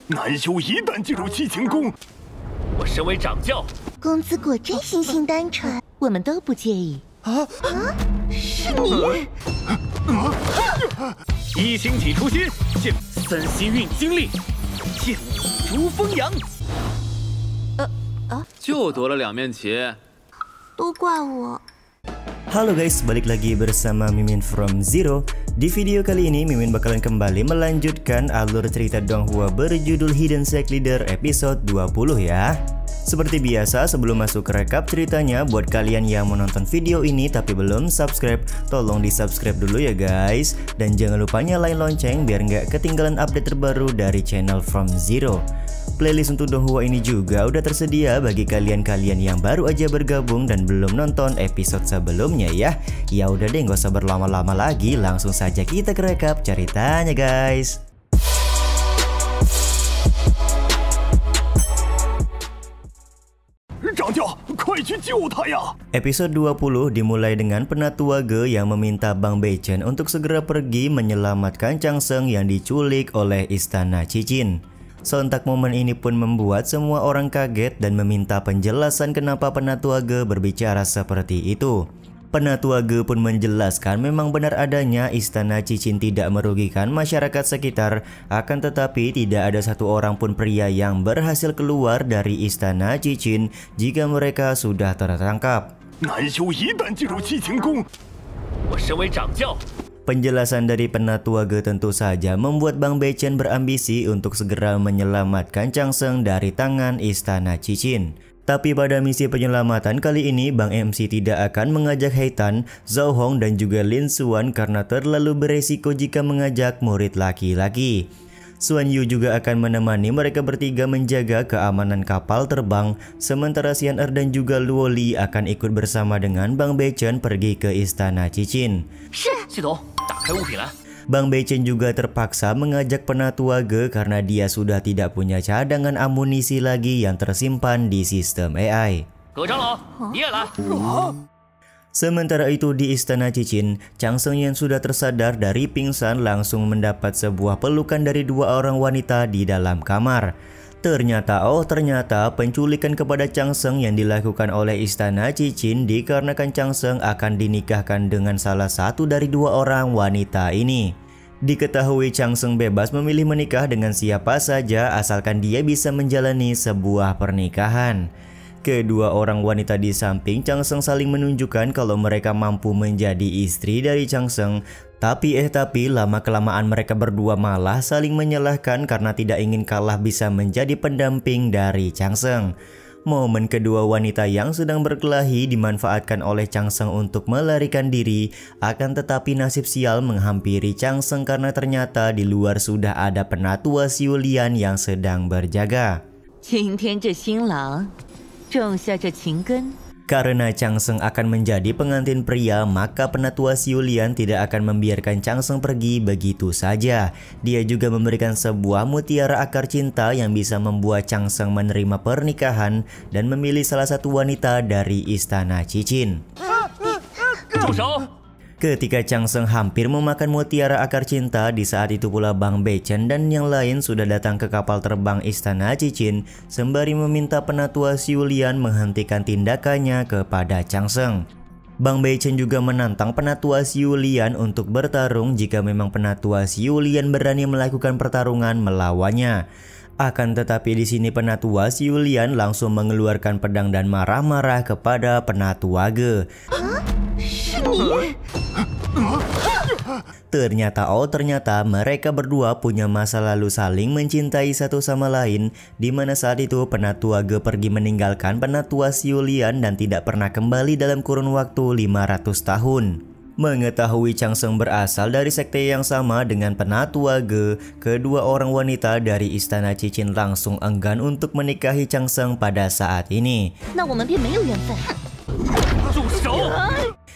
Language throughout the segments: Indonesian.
南修一旦进入七情宫，我身为掌教，公子果真心性单纯，我们都不介意。是你？一星体初心，见三星运精力，剑如风扬。就夺了2面旗。都怪我。Halo guys, balik lagi bersama Mimin from Zero. Di video kali ini Mimin bakalan kembali melanjutkan alur cerita Donghua berjudul Hidden Sect Leader episode 20 ya. Seperti biasa, sebelum masuk ke rekap ceritanya, buat kalian yang menonton video ini tapi belum subscribe, tolong di subscribe dulu ya guys. Dan jangan lupa nyalain lonceng biar nggak ketinggalan update terbaru dari channel From Zero. Playlist untuk Donghua ini juga udah tersedia bagi kalian-kalian yang baru aja bergabung dan belum nonton episode sebelumnya ya. Ya udah deh, nggak usah berlama-lama lagi, langsung saja kita ke rekap ceritanya guys. Episode 20 dimulai dengan Penatua Ge yang meminta Bang Beichen untuk segera pergi menyelamatkan Changsheng yang diculik oleh Istana Qixin. Sontak momen ini pun membuat semua orang kaget dan meminta penjelasan kenapa Penatua Ge berbicara seperti itu. Penatua Ge pun menjelaskan memang benar adanya Istana Qixin tidak merugikan masyarakat sekitar, akan tetapi tidak ada satu orang pun pria yang berhasil keluar dari Istana Qixin jika mereka sudah tertangkap. Penjelasan dari Penatua Ge tentu saja membuat Bang Beichen berambisi untuk segera menyelamatkan Changsheng dari tangan Istana Qixin. Tapi pada misi penyelamatan kali ini, Bang MC tidak akan mengajak Heitan, Zhao Hong dan juga Lin Xuan karena terlalu beresiko jika mengajak murid laki-laki. Xuan Yu juga akan menemani mereka bertiga menjaga keamanan kapal terbang, sementara Xian Er dan juga Luo Li akan ikut bersama dengan Bang Beichen pergi ke Istana Qixin. Bang Beichen juga terpaksa mengajak Penatua Ge karena dia sudah tidak punya cadangan amunisi lagi yang tersimpan di sistem AI. Sementara itu di Istana Qixin, Changsheng yang sudah tersadar dari pingsan langsung mendapat sebuah pelukan dari dua orang wanita di dalam kamar. Ternyata penculikan kepada Changsheng yang dilakukan oleh Istana Qixin dikarenakan Changsheng akan dinikahkan dengan salah satu dari dua orang wanita ini. Diketahui Changsheng bebas memilih menikah dengan siapa saja asalkan dia bisa menjalani sebuah pernikahan. Kedua orang wanita di samping Changsheng saling menunjukkan kalau mereka mampu menjadi istri dari Changsheng. Tapi lama-kelamaan mereka berdua malah saling menyalahkan karena tidak ingin kalah bisa menjadi pendamping dari Changsheng. Momen kedua wanita yang sedang berkelahi dimanfaatkan oleh Changsheng untuk melarikan diri, akan tetapi nasib sial menghampiri Changsheng karena ternyata di luar sudah ada Penatua Xiu Lian yang sedang berjaga. Karena Changsheng akan menjadi pengantin pria, maka Penatua Xiu Lian tidak akan membiarkan Changsheng pergi begitu saja. Dia juga memberikan sebuah mutiara akar cinta yang bisa membuat Changsheng menerima pernikahan dan memilih salah satu wanita dari Istana Qixin. Ketika Changsheng hampir memakan mutiara akar cinta, di saat itu pula Bang Beichen dan yang lain sudah datang ke kapal terbang Istana Qixin sembari meminta Penatua Xiu Lian menghentikan tindakannya kepada Changsheng. Bang Beichen juga menantang Penatua Xiu Lian untuk bertarung jika memang Penatua Xiu Lian berani melakukan pertarungan melawannya. Akan tetapi di sini Penatua Xiu Lian langsung mengeluarkan pedang dan marah-marah kepada Penatua Ge. Ternyata mereka berdua punya masa lalu saling mencintai satu sama lain, di mana saat itu Penatua Ge pergi meninggalkan Penatua Xiu Lian dan tidak pernah kembali dalam kurun waktu 500 tahun. Mengetahui Changsheng berasal dari sekte yang sama dengan Penatua Ge, kedua orang wanita dari Istana Qixin langsung enggan untuk menikahi Changsheng pada saat ini.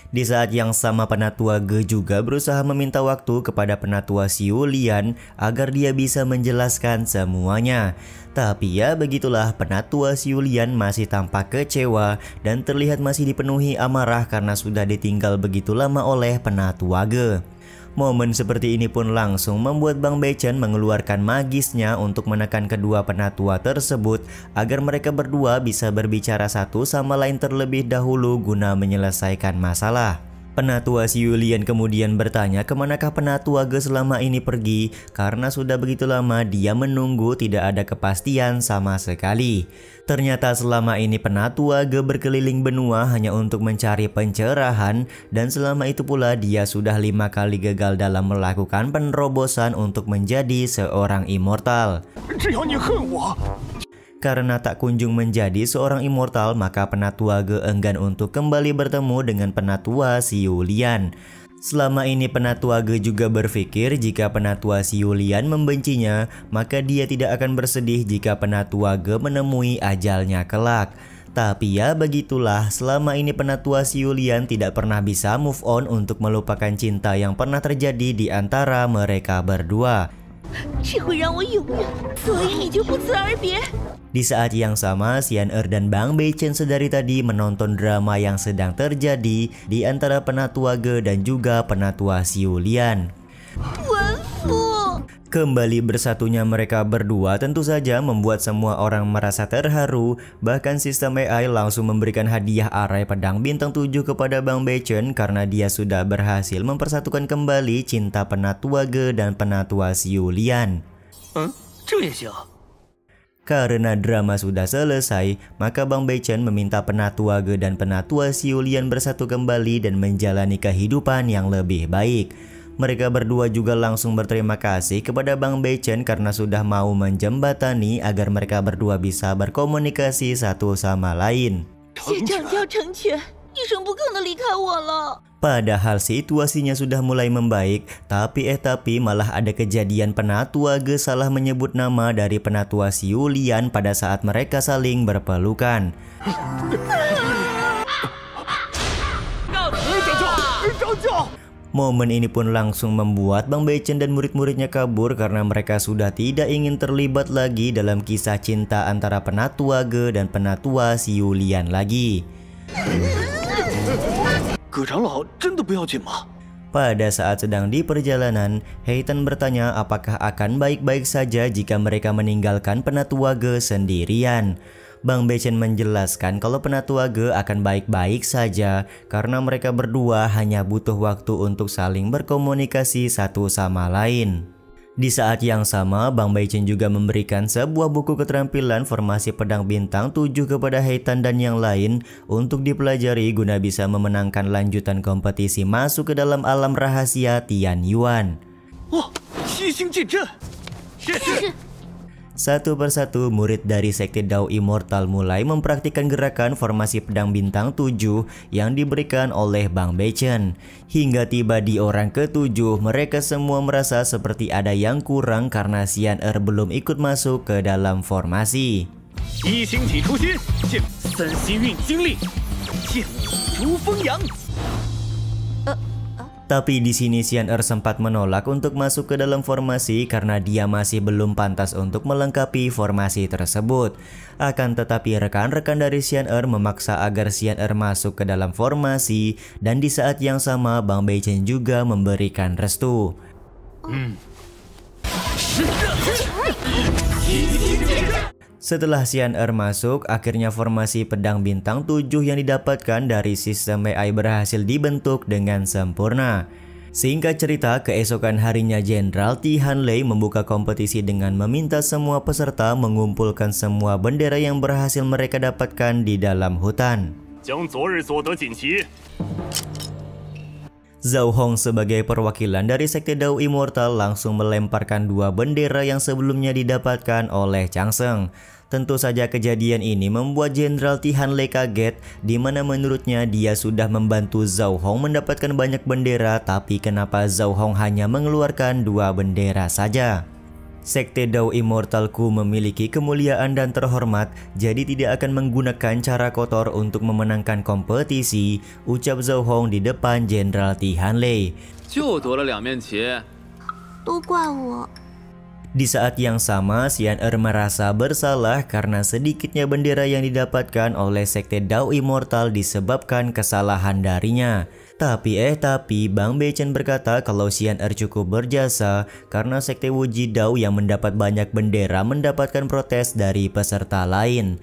Di saat yang sama Penatua Ge juga berusaha meminta waktu kepada Penatua Xiu Lian agar dia bisa menjelaskan semuanya. Tapi ya begitulah, Penatua Xiu Lian masih tampak kecewa dan terlihat masih dipenuhi amarah karena sudah ditinggal begitu lama oleh Penatua Ge. Momen seperti ini pun langsung membuat Bang Beichen mengeluarkan magisnya untuk menekan kedua penatua tersebut agar mereka berdua bisa berbicara satu sama lain terlebih dahulu guna menyelesaikan masalah. Penatua Xi Yulian kemudian bertanya kemanakah penatua Ge selama ini pergi karena sudah begitu lama dia menunggu tidak ada kepastian sama sekali. Ternyata selama ini penatua Ge berkeliling benua hanya untuk mencari pencerahan dan selama itu pula dia sudah 5 kali gagal dalam melakukan penerobosan untuk menjadi seorang immortal. Karena tak kunjung menjadi seorang immortal, maka penatua Ge enggan untuk kembali bertemu dengan penatua Xi Yulian. Selama ini penatua Ge juga berpikir jika penatua Xi Yulian membencinya, maka dia tidak akan bersedih jika penatua Ge menemui ajalnya kelak. Tapi ya begitulah, selama ini penatua Xi Yulian tidak pernah bisa move on untuk melupakan cinta yang pernah terjadi di antara mereka berdua. Di saat yang sama, Xian'er dan Bang Beichen sedari tadi menonton drama yang sedang terjadi di antara penatua Ge dan juga penatua Xi Yulian. Kembali bersatunya mereka berdua tentu saja membuat semua orang merasa terharu. Bahkan sistem AI langsung memberikan hadiah arai pedang bintang 7 kepada Bang Beichen karena dia sudah berhasil mempersatukan kembali cinta penatua Ge dan penatua Xi Yulian. Karena drama sudah selesai, maka Bang Beichen meminta penatua Ge dan penatua Xi Yulian bersatu kembali dan menjalani kehidupan yang lebih baik. Mereka berdua juga langsung berterima kasih kepada Bang Beichen karena sudah mau menjembatani agar mereka berdua bisa berkomunikasi satu sama lain. Padahal situasinya sudah mulai membaik, tapi malah ada kejadian penatua Ge salah menyebut nama dari penatua Xi Yulian pada saat mereka saling berpelukan. Momen ini pun langsung membuat Bang Beichen dan murid-muridnya kabur karena mereka sudah tidak ingin terlibat lagi dalam kisah cinta antara penatua Ge dan penatua Xi Yulian lagi. Pada saat sedang di perjalanan, Heitan bertanya apakah akan baik-baik saja jika mereka meninggalkan penatua Ge sendirian. Bang Beichen menjelaskan kalau penatua Ge akan baik-baik saja karena mereka berdua hanya butuh waktu untuk saling berkomunikasi satu sama lain. Di saat yang sama, Bang Beichen juga memberikan sebuah buku keterampilan formasi pedang bintang 7 kepada Heitan dan yang lain untuk dipelajari guna bisa memenangkan lanjutan kompetisi masuk ke dalam alam rahasia Tianyuan. Satu persatu murid dari Sekte Dao Immortal mulai mempraktikkan gerakan formasi pedang bintang 7 yang diberikan oleh Bang Beichen. Hingga tiba di orang ke-7, mereka semua merasa seperti ada yang kurang karena Xian'er belum ikut masuk ke dalam formasi. Tapi di sini Xian'er sempat menolak untuk masuk ke dalam formasi karena dia masih belum pantas untuk melengkapi formasi tersebut. Akan tetapi rekan-rekan dari Xian'er memaksa agar Xian'er masuk ke dalam formasi dan di saat yang sama Bang Beichen juga memberikan restu. Setelah Xian'er masuk, akhirnya formasi pedang bintang 7 yang didapatkan dari sistem AI berhasil dibentuk dengan sempurna. Singkat cerita, keesokan harinya Jenderal Tianlei membuka kompetisi dengan meminta semua peserta mengumpulkan semua bendera yang berhasil mereka dapatkan di dalam hutan. Zhao Hong sebagai perwakilan dari Sekte Dao Immortal langsung melemparkan 2 bendera yang sebelumnya didapatkan oleh Chang Sheng. Tentu saja kejadian ini membuat Jenderal Tianlei kaget, di mana menurutnya dia sudah membantu Zhao Hong mendapatkan banyak bendera, tapi kenapa Zhao Hong hanya mengeluarkan 2 bendera saja? Sekte Dao Immortalku memiliki kemuliaan dan terhormat, jadi tidak akan menggunakan cara kotor untuk memenangkan kompetisi, ucap Zhao Hong di depan Jenderal Tianlei. Di saat yang sama, Xian'er merasa bersalah karena sedikitnya bendera yang didapatkan oleh Sekte Dao Immortal disebabkan kesalahan darinya. Tapi Bang Bechen berkata kalau Xian Er cukup berjasa karena sekte Wujidao yang mendapat banyak bendera mendapatkan protes dari peserta lain.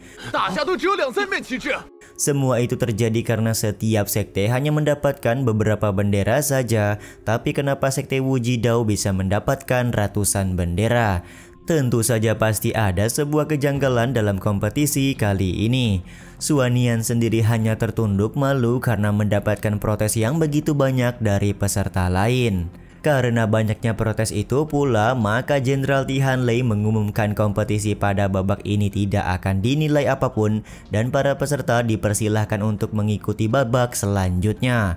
Semua itu terjadi karena setiap sekte hanya mendapatkan beberapa bendera saja, tapi kenapa sekte Wujidao bisa mendapatkan ratusan bendera? Tentu saja pasti ada sebuah kejanggalan dalam kompetisi kali ini. Xuanian sendiri hanya tertunduk malu karena mendapatkan protes yang begitu banyak dari peserta lain. Karena banyaknya protes itu pula, maka Jenderal Tian Lei mengumumkan kompetisi pada babak ini tidak akan dinilai apapun dan para peserta dipersilahkan untuk mengikuti babak selanjutnya.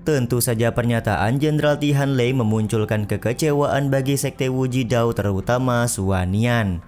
Tentu saja pernyataan Jenderal Tian Lei memunculkan kekecewaan bagi sekte Wujidao terutama Xuanian.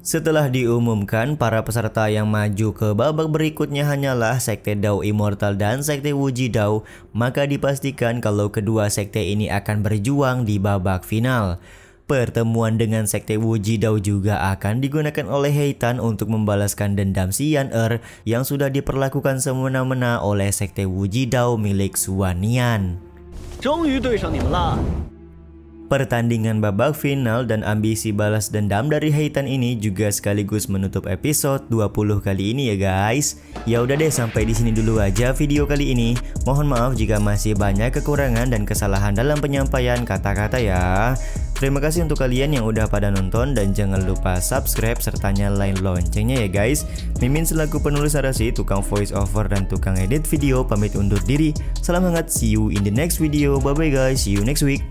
Setelah diumumkan, para peserta yang maju ke babak berikutnya hanyalah sekte Dao Immortal dan sekte Wujidao, maka dipastikan kalau kedua sekte ini akan berjuang di babak final. Pertemuan dengan sekte Wujidao juga akan digunakan oleh Heitan untuk membalaskan dendam Xian Er yang sudah diperlakukan semena-mena oleh sekte Wujidao milik Xuanian. Pertandingan babak final dan ambisi balas dendam dari Heitan ini juga sekaligus menutup episode 20 kali ini ya guys. Ya udah deh, sampai di sini dulu aja video kali ini. Mohon maaf jika masih banyak kekurangan dan kesalahan dalam penyampaian kata-kata ya. Terima kasih untuk kalian yang udah pada nonton dan jangan lupa subscribe serta nyalain loncengnya ya guys. Mimin selaku penulis narasi, tukang voice over dan tukang edit video pamit undur diri. Salam hangat, see you in the next video. Bye bye guys, see you next week.